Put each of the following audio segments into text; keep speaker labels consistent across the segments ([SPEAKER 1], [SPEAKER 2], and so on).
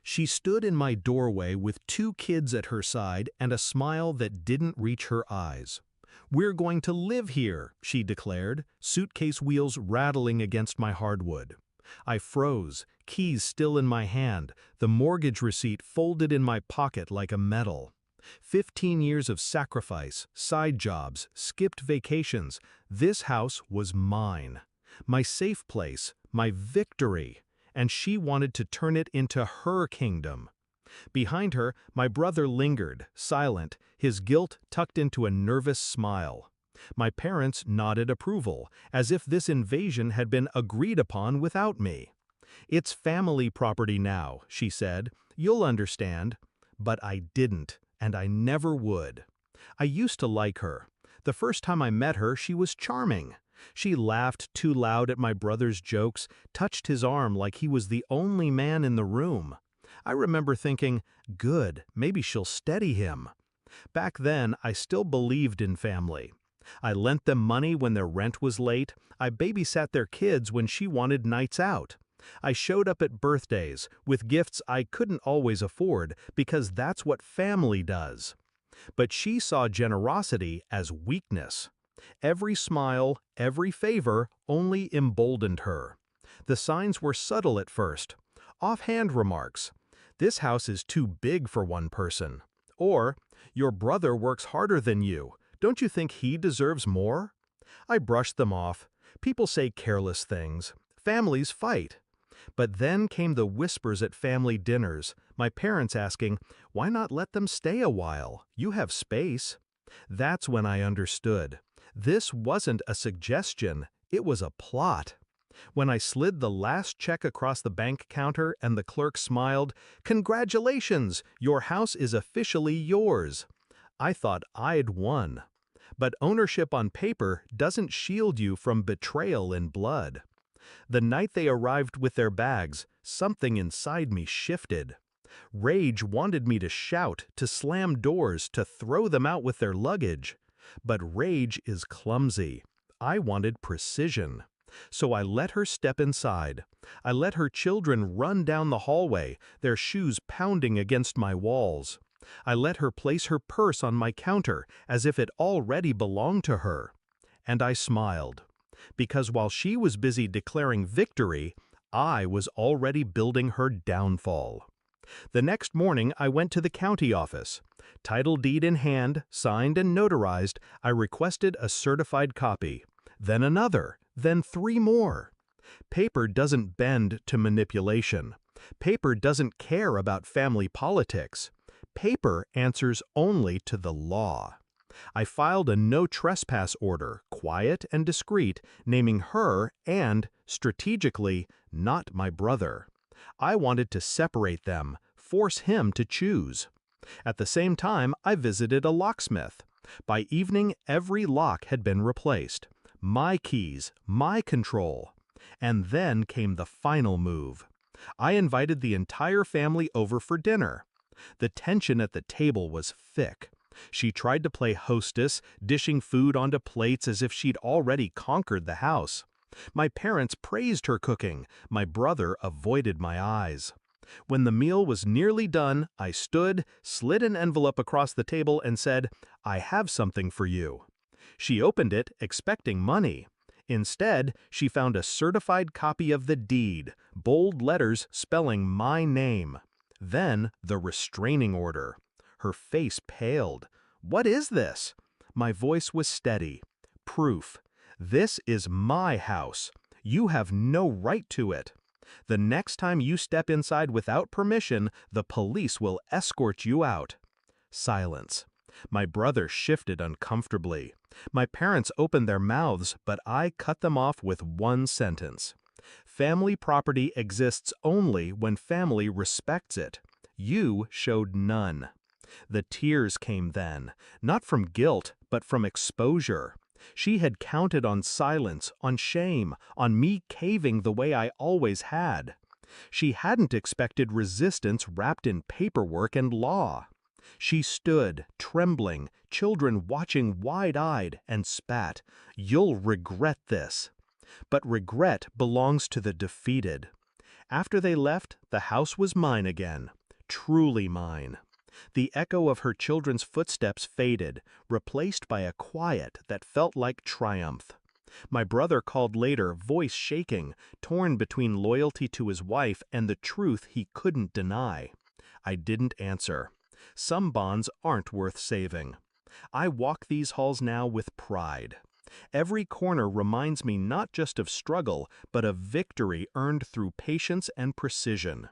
[SPEAKER 1] She stood in my doorway with 2 kids at her side and a smile that didn't reach her eyes. "We're going to live here," she declared, suitcase wheels rattling against my hardwood. I froze, keys still in my hand, the mortgage receipt folded in my pocket like a medal. 15 years of sacrifice, side jobs, skipped vacations. This house was mine. My safe place, my victory. And she wanted to turn it into her kingdom. Behind her, my brother lingered, silent, his guilt tucked into a nervous smile. My parents nodded approval, as if this invasion had been agreed upon without me. "It's family property now," she said. "You'll understand." But I didn't, and I never would. I used to like her. The first time I met her, she was charming. She laughed too loud at my brother's jokes, touched his arm like he was the only man in the room. I remember thinking, good, maybe she'll steady him. Back then, I still believed in family. I lent them money when their rent was late. I babysat their kids when she wanted nights out. I showed up at birthdays with gifts I couldn't always afford because that's what family does. But she saw generosity as weakness. Every smile, every favor only emboldened her. The signs were subtle at first. Offhand remarks, "This house is too big for one person." Or, "Your brother works harder than you. Don't you think he deserves more?" I brushed them off. People say careless things. Families fight. But then came the whispers at family dinners, my parents asking, "Why not let them stay a while? You have space." That's when I understood. This wasn't a suggestion, it was a plot. When I slid the last check across the bank counter and the clerk smiled, "Congratulations, your house is officially yours." I thought I'd won. But ownership on paper doesn't shield you from betrayal in blood. The night they arrived with their bags, something inside me shifted. Rage wanted me to shout, to slam doors, to throw them out with their luggage. But rage is clumsy. I wanted precision. So I let her step inside. I let her children run down the hallway, their shoes pounding against my walls. I let her place her purse on my counter as if it already belonged to her. And I smiled. Because while she was busy declaring victory, I was already building her downfall. The next morning, I went to the county office. Title deed in hand, signed and notarized, I requested a certified copy. Then another, then 3 more. Paper doesn't bend to manipulation. Paper doesn't care about family politics. Paper answers only to the law. I filed a no trespass order, quiet and discreet, naming her and, strategically, not my brother. I wanted to separate them, force him to choose. At the same time, I visited a locksmith. By evening, every lock had been replaced. My keys, my control. And then came the final move. I invited the entire family over for dinner. The tension at the table was thick. She tried to play hostess, dishing food onto plates as if she'd already conquered the house. My parents praised her cooking. My brother avoided my eyes. When the meal was nearly done, I stood, slid an envelope across the table and said, "I have something for you." She opened it, expecting money. Instead, she found a certified copy of the deed, bold letters spelling my name. Then the restraining order. Her face paled. "What is this?" My voice was steady. "Proof. This is my house. You have no right to it. The next time you step inside without permission, the police will escort you out." Silence. My brother shifted uncomfortably. My parents opened their mouths, but I cut them off with one sentence. Family property exists only when family respects it. You showed none. The tears came then, not from guilt, but from exposure. She had counted on silence, on shame, on me caving the way I always had. She hadn't expected resistance wrapped in paperwork and law. She stood, trembling, children watching wide-eyed, and spat, "You'll regret this." But regret belongs to the defeated. After they left, the house was mine again, truly mine. The echo of her children's footsteps faded, replaced by a quiet that felt like triumph. My brother called later, voice shaking, torn between loyalty to his wife and the truth he couldn't deny. I didn't answer. Some bonds aren't worth saving. I walk these halls now with pride. Every corner reminds me not just of struggle, but of victory earned through patience and precision.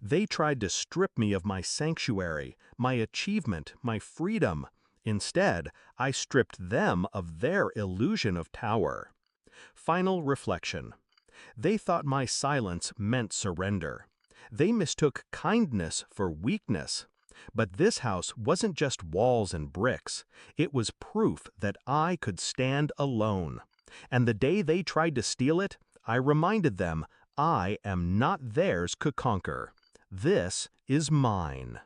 [SPEAKER 1] They tried to strip me of my sanctuary, my achievement, my freedom. Instead, I stripped them of their illusion of tower. Final reflection. They thought my silence meant surrender. They mistook kindness for weakness. But this house wasn't just walls and bricks. It was proof that I could stand alone. And the day they tried to steal it, I reminded them I am not theirs to conquer. This is mine.